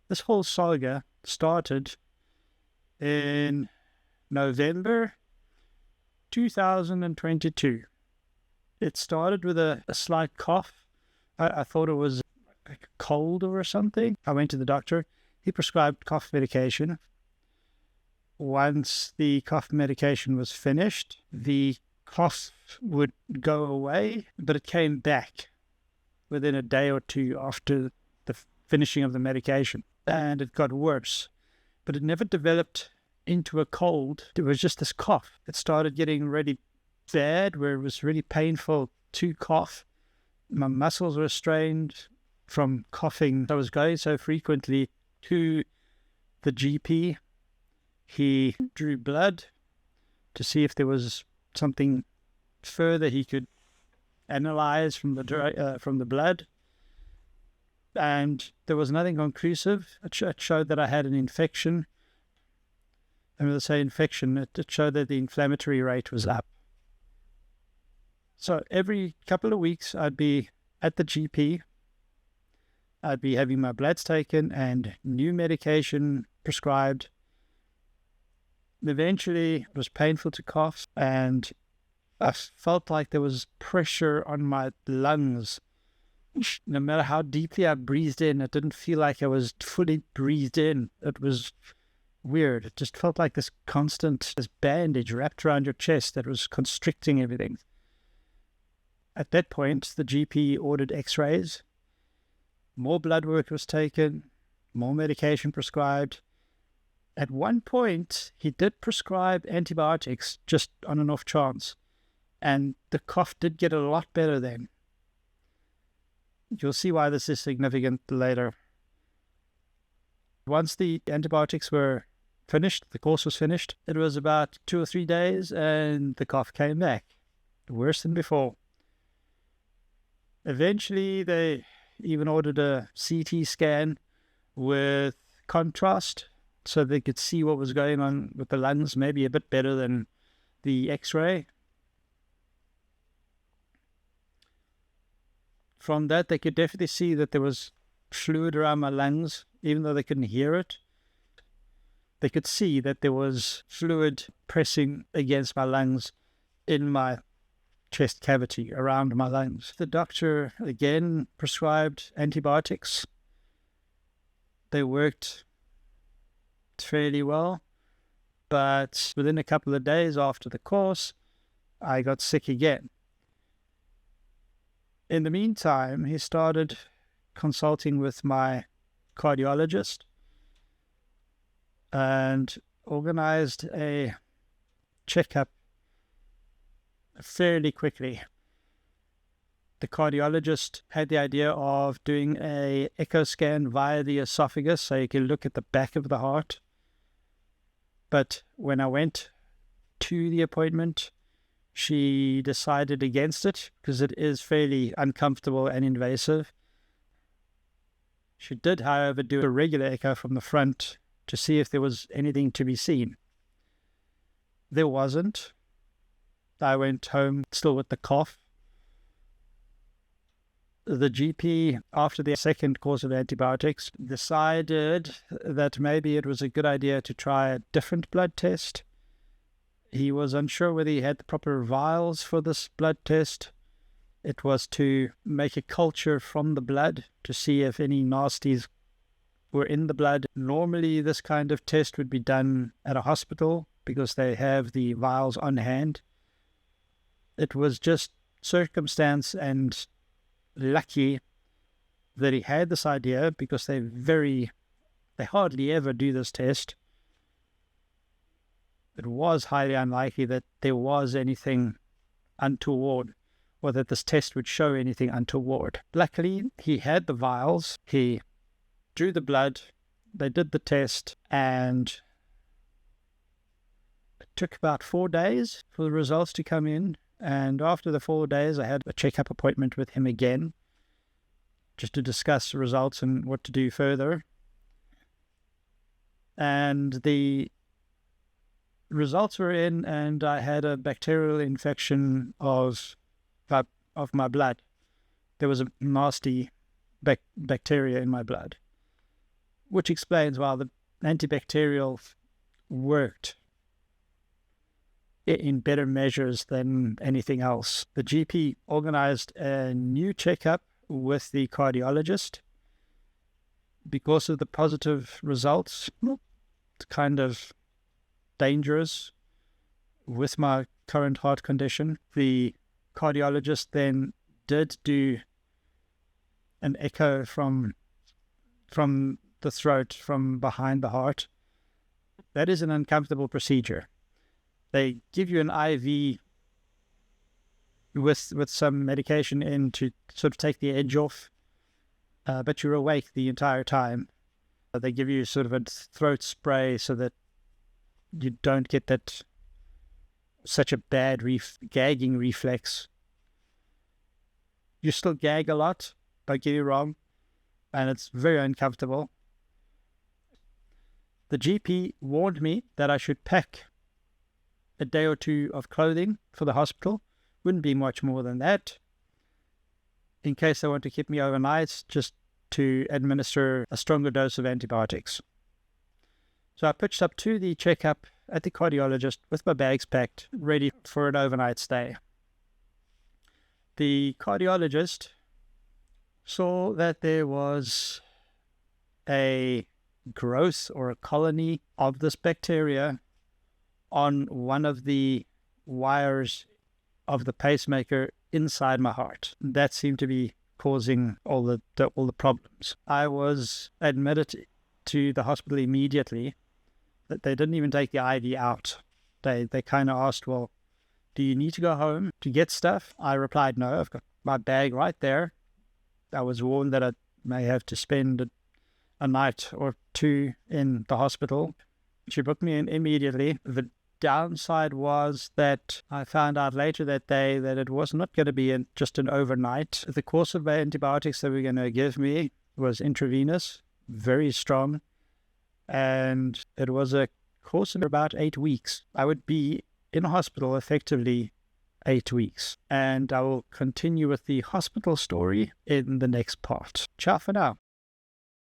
This whole saga started in November 2022. It started with a slight cough. I thought it was like a cold or something. I went to the doctor. He prescribed cough medication. Once the cough medication was finished, the cough would go away, but it came back within a day or two after the finishing of the medication. And it got worse. But it never developed into a cold. It was just this cough. It started getting really bad, where it was really painful to cough. My muscles were strained from coughing. I was going so frequently to the GP. He drew blood to see if there was something further he could analyze from the blood. And there was nothing conclusive. It showed that I had an infection. And when I say infection, it showed that the inflammatory rate was up. So every couple of weeks, I'd be at the GP. I'd be having my bloods taken and new medication prescribed. Eventually, it was painful to cough, and I felt like there was pressure on my lungs. No matter how deeply I breathed in, it didn't feel like I was fully breathed in. It was weird. It just felt like this bandage wrapped around your chest that was constricting everything. At that point, the GP ordered x-rays. More blood work was taken, more medication prescribed. At one point, he did prescribe antibiotics just on an off chance, and the cough did get a lot better then. You'll see why this is significant later. Once the antibiotics were finished, the course was finished, it was about 2 or 3 days and the cough came back, worse than before. Eventually, they even ordered a CT scan with contrast so they could see what was going on with the lungs, maybe a bit better than the x-ray. From that, they could definitely see that there was fluid around my lungs, even though they couldn't hear it. They could see that there was fluid pressing against my lungs in my chest cavity, around my lungs. The doctor again prescribed antibiotics. They worked fairly well, but within a couple of days after the course, I got sick again. In the meantime, he started consulting with my cardiologist and organized a checkup fairly quickly. The cardiologist had the idea of doing an echo scan via the esophagus so you can look at the back of the heart. But when I went to the appointment, she decided against it because it is fairly uncomfortable and invasive. She did, however, do a regular echo from the front to see if there was anything to be seen. There wasn't. I went home still with the cough. The GP, after the second course of antibiotics, decided that maybe it was a good idea to try a different blood test. He was unsure whether he had the proper vials for this blood test. It was to make a culture from the blood to see if any nasties were in the blood. Normally, this kind of test would be done at a hospital because they have the vials on hand. It was just circumstance and lucky that he had this idea because they hardly ever do this test. It was highly unlikely that there was anything untoward or that this test would show anything untoward. Luckily, he had the vials. He drew the blood. They did the test, and it took about 4 days for the results to come in. And after the 4 days, I had a checkup appointment with him again just to discuss the results and what to do further. And the results were in, and I had a bacterial infection of my blood. There was a nasty bacteria in my blood. which explains why the antibacterial worked in better measures than anything else. The GP organized a new checkup with the cardiologist because of the positive results. It's kind of dangerous with my current heart condition. The cardiologist then did do an echo from the throat, from behind the heart. That is an uncomfortable procedure. They give you an IV with some medication in to sort of take the edge off, but you're awake the entire time. They give you sort of a throat spray so that you don't get that such a bad gagging reflex. You still gag a lot, don't get me wrong, and it's very uncomfortable. The GP warned me that I should pack a day or two of clothing for the hospital. Wouldn't be much more than that, in case they want to keep me overnight, just to administer a stronger dose of antibiotics. So I pitched up to the checkup at the cardiologist with my bags packed, ready for an overnight stay. The cardiologist saw that there was a growth or a colony of this bacteria on one of the wires of the pacemaker inside my heart. That seemed to be causing all the problems. I was admitted to the hospital immediately. They didn't even take the IV out. They kind of asked, well, do you need to go home to get stuff? I replied, no, I've got my bag right there. I was warned that I may have to spend a night or two in the hospital. She booked me in immediately. The downside was that I found out later that day that it was not going to be just an overnight. The course of antibiotics that were going to give me was intravenous, very strong, and it was a course of about 8 weeks. I would be in hospital effectively 8 weeks, and I will continue with the hospital story in the next part. Ciao for now.